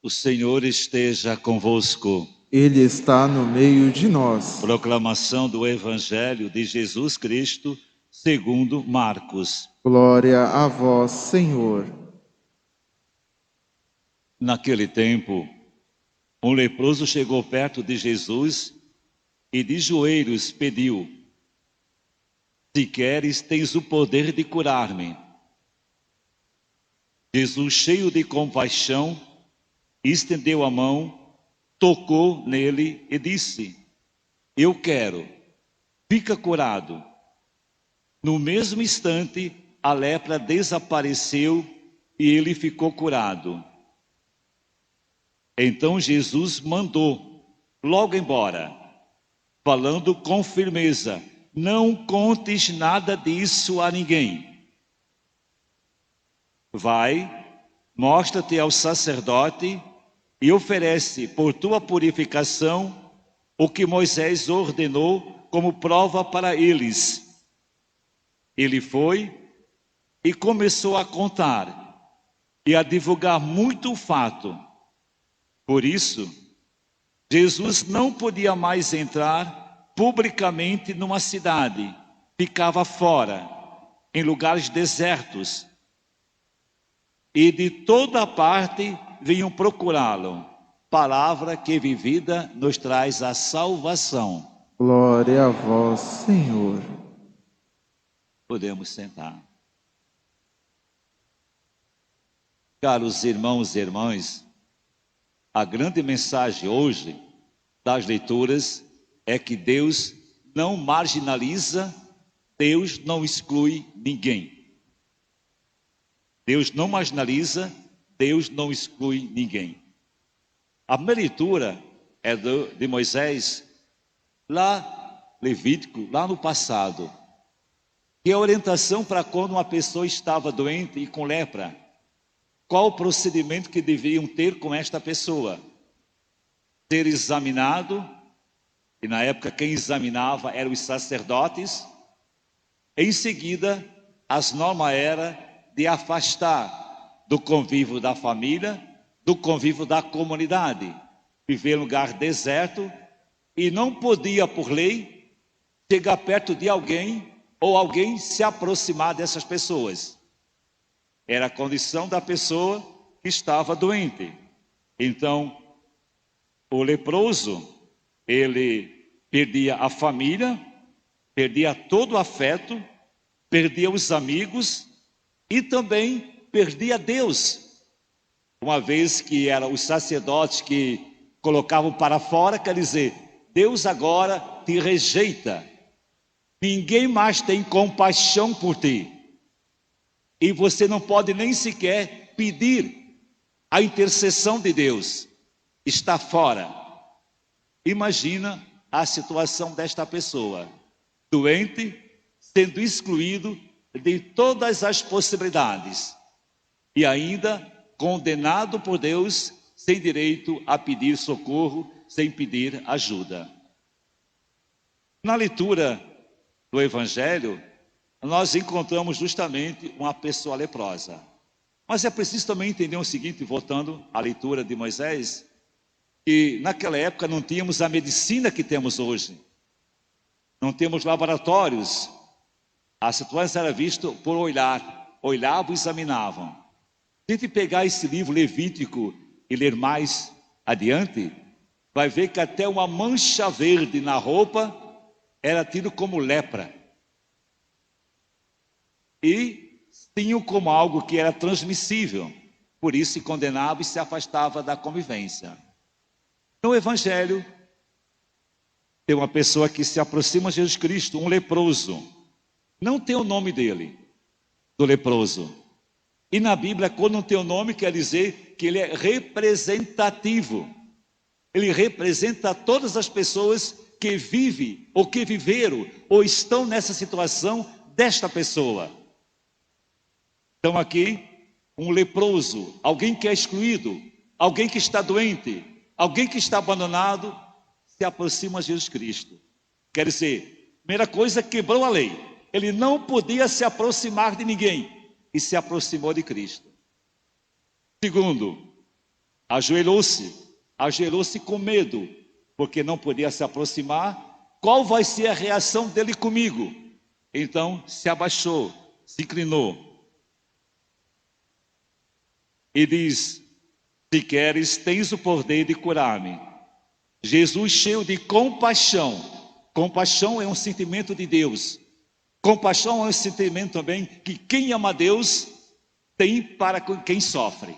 O Senhor esteja convosco. Ele está no meio de nós. Proclamação do Evangelho de Jesus Cristo, segundo Marcos. Glória a vós, Senhor. Naquele tempo, um leproso chegou perto de Jesus e de joelhos pediu: Se queres, tens o poder de curar-me. Jesus, cheio de compaixão, estendeu a mão, tocou nele e disse: Eu quero, fica curado. No mesmo instante, a lepra desapareceu e ele ficou curado. Então Jesus mandou logo embora, falando com firmeza: Não contes nada disso a ninguém. Vai, mostra-te ao sacerdote e oferece por tua purificação o que Moisés ordenou como prova para eles. Ele foi e começou a contar e a divulgar muito o fato. Por isso, Jesus não podia mais entrar publicamente numa cidade, ficava fora, em lugares desertos. E de toda parte vinham procurá-lo. Palavra que vivida nos traz a salvação. Glória a vós, Senhor. Podemos sentar. Caros irmãos e irmãs, a grande mensagem hoje das leituras é que Deus não marginaliza, Deus não exclui ninguém. Deus não marginaliza, Deus não exclui ninguém. A primeira leitura é de Moisés, lá, Levítico, lá no passado, que é a orientação para quando uma pessoa estava doente e com lepra. Qual o procedimento que deveriam ter com esta pessoa? Ser examinado, e na época quem examinava eram os sacerdotes. Em seguida, as normas eram de afastar do convívio da família, do convívio da comunidade, viver em lugar deserto, e não podia, por lei, chegar perto de alguém ou alguém se aproximar dessas pessoas. Era a condição da pessoa que estava doente. Então, o leproso, ele perdia a família, perdia todo o afeto, perdia os amigos e também perdia Deus. Uma vez que eram os sacerdotes que colocavam para fora, quer dizer, Deus agora te rejeita. Ninguém mais tem compaixão por ti. E você não pode nem sequer pedir a intercessão de Deus. Está fora. Imagina a situação desta pessoa, doente, sendo excluído de todas as possibilidades e ainda condenado por Deus, sem direito a pedir socorro, sem pedir ajuda. Na leitura do Evangelho, nós encontramos justamente uma pessoa leprosa. Mas é preciso também entender o seguinte, voltando à leitura de Moisés, que naquela época não tínhamos a medicina que temos hoje. Não temos laboratórios. A situação era vista por olhar. Olhavam e examinavam. Se a gente pegar esse livro Levítico e ler mais adiante, vai ver que até uma mancha verde na roupa era tido como lepra. E tinham como algo que era transmissível. Por isso se condenava e se afastava da convivência. No Evangelho, tem uma pessoa que se aproxima de Jesus Cristo, um leproso. Não tem o nome dele, do leproso. E na Bíblia, quando não tem o nome, quer dizer que ele é representativo. Ele representa todas as pessoas que vivem, ou que viveram, ou estão nessa situação desta pessoa. Então aqui, um leproso, alguém que é excluído, alguém que está doente, alguém que está abandonado, se aproxima de Jesus Cristo. Quer dizer, primeira coisa, quebrou a lei. Ele não podia se aproximar de ninguém e se aproximou de Cristo. Segundo, ajoelhou-se com medo, porque não podia se aproximar. Qual vai ser a reação dele comigo? Então se abaixou, se inclinou e diz: se queres, tens o poder de curar-me. Jesus, cheio de compaixão. Compaixão é um sentimento de Deus. Compaixão é um sentimento também que quem ama a Deus tem para quem sofre.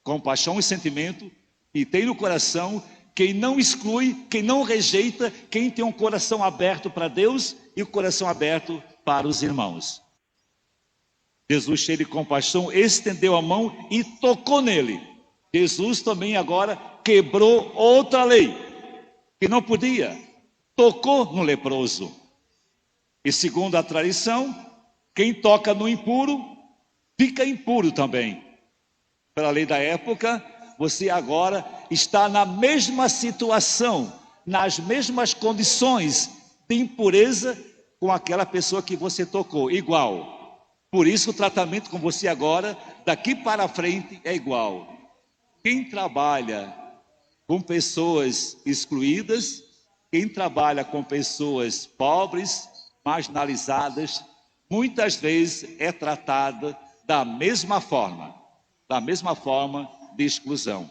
Compaixão é um sentimento que tem no coração quem não exclui, quem não rejeita, quem tem um coração aberto para Deus e o coração aberto para os irmãos. Jesus, cheio de compaixão, estendeu a mão e tocou nele. Jesus também agora quebrou outra lei, que não podia. Tocou no leproso. E segundo a tradição, quem toca no impuro, fica impuro também. Pela lei da época, você agora está na mesma situação, nas mesmas condições de impureza com aquela pessoa que você tocou, igual. Por isso o tratamento com você agora, daqui para frente, é igual. Quem trabalha com pessoas excluídas, quem trabalha com pessoas pobres, marginalizadas, muitas vezes é tratada da mesma forma de exclusão.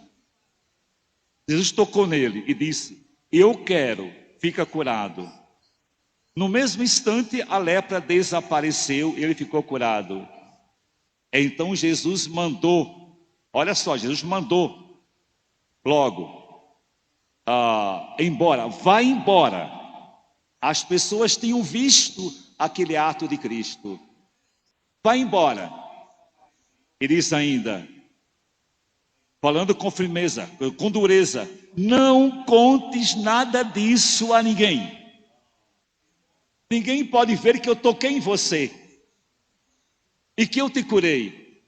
Jesus tocou nele e disse: eu quero, fica curado. No mesmo instante a lepra desapareceu e ele ficou curado. Então Jesus mandou, olha só, Jesus mandou logo, embora, vai embora. As pessoas tinham visto aquele ato de Cristo. Vai embora. E diz ainda, falando com firmeza, com dureza: não contes nada disso a ninguém. Ninguém pode ver que eu toquei em você e que eu te curei.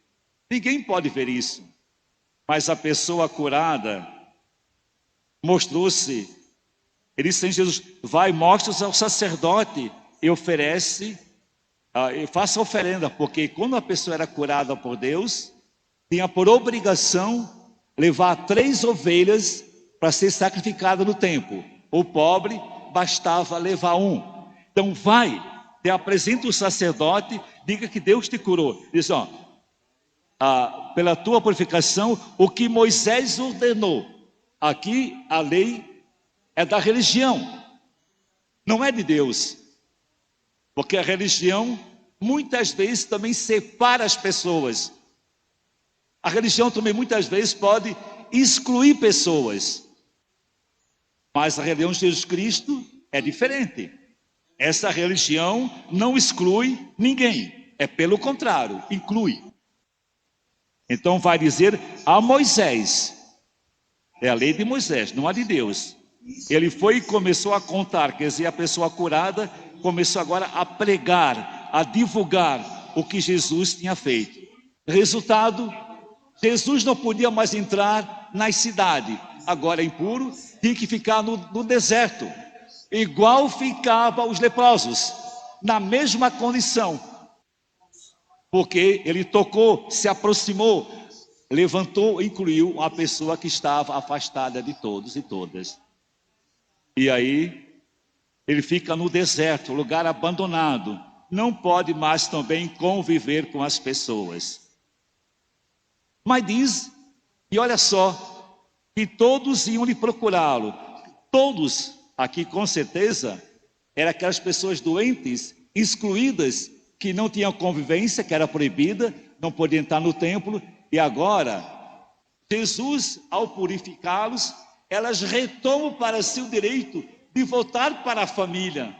Ninguém pode ver isso. Mas a pessoa curada mostrou-se. Ele disse: Jesus, vai, mostra-se ao sacerdote e oferece, e faça oferenda, porque quando a pessoa era curada por Deus, tinha por obrigação levar 3 ovelhas para ser sacrificada no templo. O pobre bastava levar 1. Então vai, te apresenta o sacerdote, diga que Deus te curou. Diz: ó, pela tua purificação, o que Moisés ordenou. Aqui a lei é da religião, não é de Deus. Porque a religião muitas vezes também separa as pessoas. A religião também muitas vezes pode excluir pessoas. Mas a religião de Jesus Cristo é diferente. Essa religião não exclui ninguém. É pelo contrário, inclui. Então vai dizer a Moisés. É a lei de Moisés, não a de Deus. Ele foi e começou a contar, quer dizer, a pessoa curada começou agora a pregar, a divulgar o que Jesus tinha feito. Resultado, Jesus não podia mais entrar nas cidades. Agora impuro, tinha que ficar no deserto. Igual ficavam os leprosos, na mesma condição. Porque ele tocou, se aproximou, levantou e incluiu a pessoa que estava afastada de todos e todas. E aí ele fica no deserto, lugar abandonado. Não pode mais também conviver com as pessoas. Mas diz, e olha só, que todos iam lhe procurá-lo. Todos, aqui com certeza, eram aquelas pessoas doentes, excluídas, que não tinham convivência, que era proibida, não podiam entrar no templo. E agora, Jesus, ao purificá-los, elas retomam para si o direito de voltar para a família,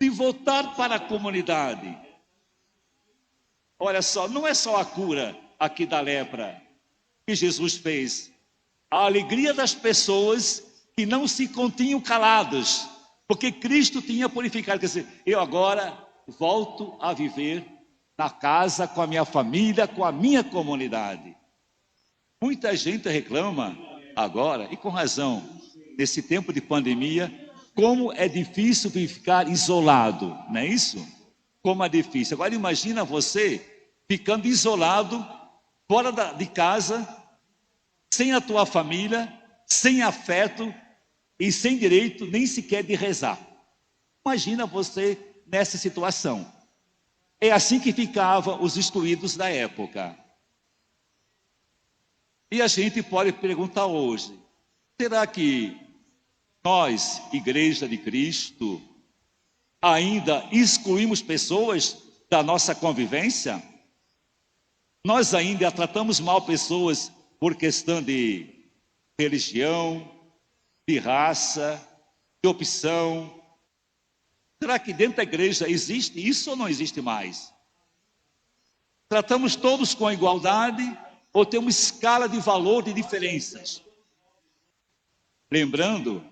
de voltar para a comunidade. Olha só, não é só a cura aqui da lepra que Jesus fez. A alegria das pessoas que não se continham caladas, porque Cristo tinha purificado. Quer dizer, eu agora volto a viver na casa, com a minha família, com a minha comunidade. Muita gente reclama agora, e com razão, nesse tempo de pandemia, como é difícil ficar isolado, não é isso? Como é difícil. Agora imagina você ficando isolado, fora de casa, sem a tua família, sem afeto e sem direito nem sequer de rezar. Imagina você nessa situação. É assim que ficavam os excluídos da época. E a gente pode perguntar hoje, será que nós, Igreja de Cristo, ainda excluímos pessoas da nossa convivência? Nós ainda tratamos mal pessoas por questão de religião, de raça, de opção? Será que dentro da igreja existe isso ou não existe mais? Tratamos todos com igualdade ou temos escala de valor de diferenças? Lembrando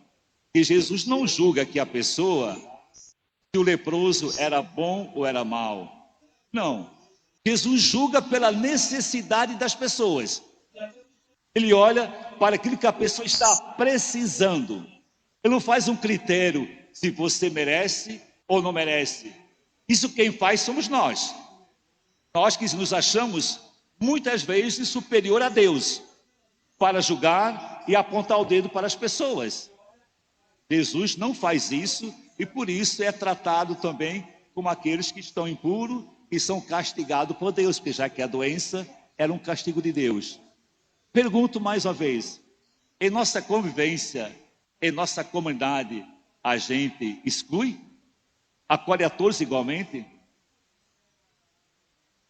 que Jesus não julga que a pessoa, se o leproso era bom ou era mau. Não. Jesus julga pela necessidade das pessoas. Ele olha para aquilo que a pessoa está precisando. Ele não faz um critério se você merece ou não merece. Isso quem faz somos nós. Nós que nos achamos muitas vezes superior a Deus para julgar e apontar o dedo para as pessoas. Jesus não faz isso e por isso é tratado também como aqueles que estão impuros e são castigados por Deus, porque já que a doença era um castigo de Deus. Pergunto mais uma vez, em nossa convivência, em nossa comunidade, a gente exclui? Acolhe a todos igualmente?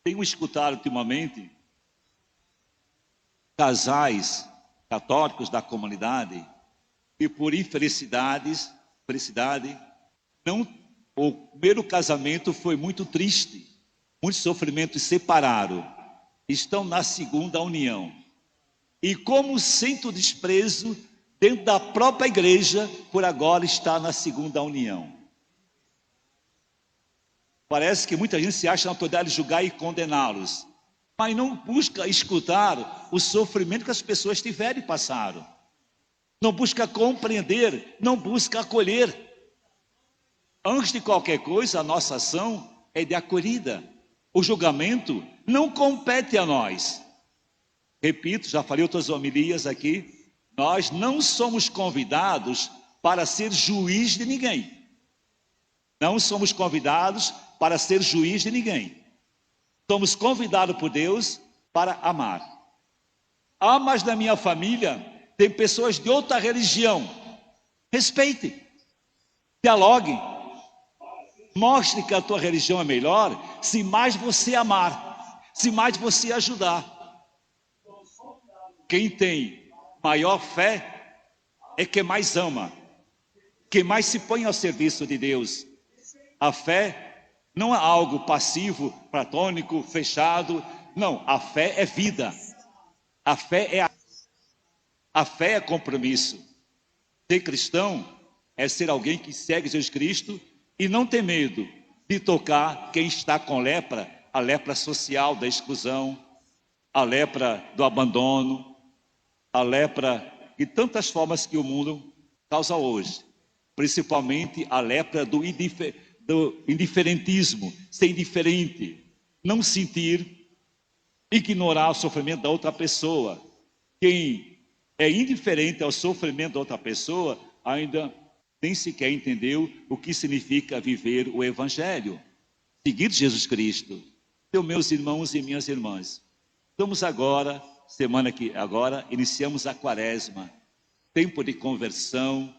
Tenho escutado ultimamente casais católicos da comunidade e por infelicidade, o primeiro casamento foi muito triste, muito sofrimento e separaram. Estão na segunda união. E como sente desprezo dentro da própria igreja, por agora está na segunda união. Parece que muita gente se acha na autoridade de julgar e condená-los, mas não busca escutar o sofrimento que as pessoas tiveram e passaram. Não busca compreender, não busca acolher. Antes de qualquer coisa, a nossa ação é de acolhida. O julgamento não compete a nós. Repito, já falei outras homilias aqui, nós não somos convidados para ser juiz de ninguém. Não somos convidados para ser juiz de ninguém. Somos convidados por Deus para amar. Ah, mas na minha família tem pessoas de outra religião. Respeite, dialogue, mostre que a tua religião é melhor se mais você amar, se mais você ajudar. Quem tem maior fé é quem mais ama, quem mais se põe ao serviço de Deus. A fé não é algo passivo, platônico, fechado. Não, a fé é vida. A fé é compromisso. Ser cristão é ser alguém que segue Jesus Cristo e não ter medo de tocar quem está com lepra, a lepra social da exclusão, a lepra do abandono, a lepra de tantas formas que o mundo causa hoje, principalmente a lepra do indiferentismo, ser indiferente, não sentir, ignorar o sofrimento da outra pessoa. Quem é indiferente ao sofrimento da outra pessoa ainda nem sequer entendeu o que significa viver o Evangelho, seguir Jesus Cristo. Então, meus irmãos e minhas irmãs, estamos agora, semana que agora, iniciamos a quaresma, tempo de conversão,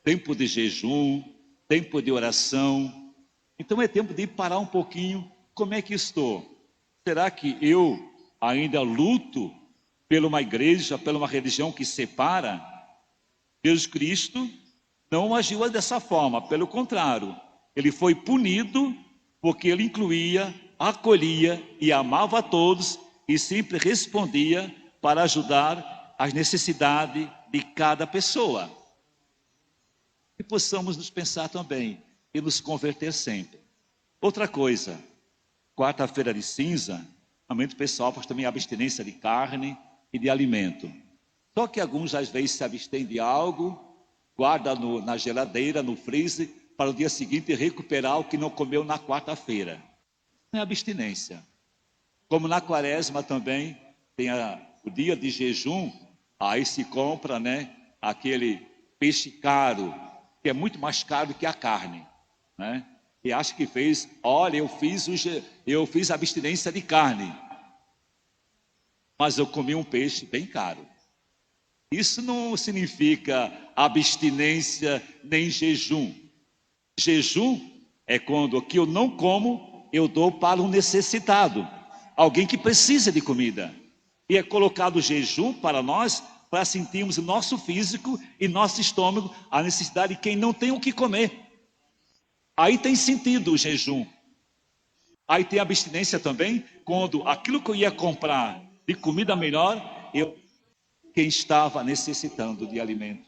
tempo de jejum, tempo de oração. Então é tempo de parar um pouquinho. Como é que estou? Será que eu ainda luto por uma igreja, por uma religião que separa? Jesus Cristo não agiu dessa forma, pelo contrário, ele foi punido porque ele incluía, acolhia e amava a todos e sempre respondia para ajudar as necessidades de cada pessoa. E possamos nos pensar também e nos converter sempre. Outra coisa, quarta-feira de cinza, normalmente o pessoal faz também abstinência de carne e de alimento. Só que alguns às vezes se abstêm de algo, guarda na geladeira, no freezer, para o dia seguinte recuperar o que não comeu na quarta-feira. Não é abstinência. Como na quaresma também tem o dia de jejum, aí se compra, né, aquele peixe caro, que é muito mais caro que a carne, né? E acha que fez, olha, eu fiz abstinência de carne, mas eu comi um peixe bem caro. Isso não significa abstinência nem jejum. Jejum é quando o que eu não como, eu dou para um necessitado, alguém que precisa de comida. E é colocado jejum para nós, para sentirmos no nosso físico e nosso estômago a necessidade de quem não tem o que comer. Aí tem sentido o jejum. Aí tem abstinência também, quando aquilo que eu ia comprar de comida melhor, quem estava necessitando de alimento.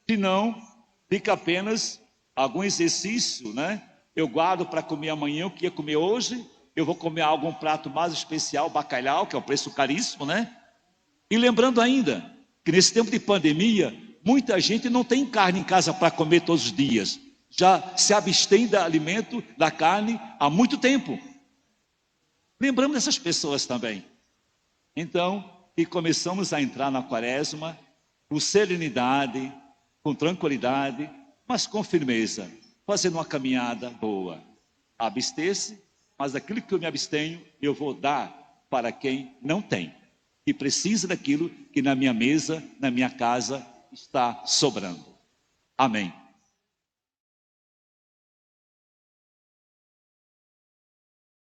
Se não, fica apenas algum exercício, né? Eu guardo para comer amanhã o que ia comer hoje, eu vou comer algum prato mais especial, bacalhau, que é um preço caríssimo, né? E lembrando ainda, que nesse tempo de pandemia, muita gente não tem carne em casa para comer todos os dias. Já se abstém do alimento, da carne, há muito tempo. Lembramos dessas pessoas também. Então, e começamos a entrar na quaresma com serenidade, com tranquilidade, mas com firmeza, fazendo uma caminhada boa. Abster-se, mas aquilo que eu me abstenho, eu vou dar para quem não tem, e precisa daquilo que na minha mesa, na minha casa, está sobrando. Amém.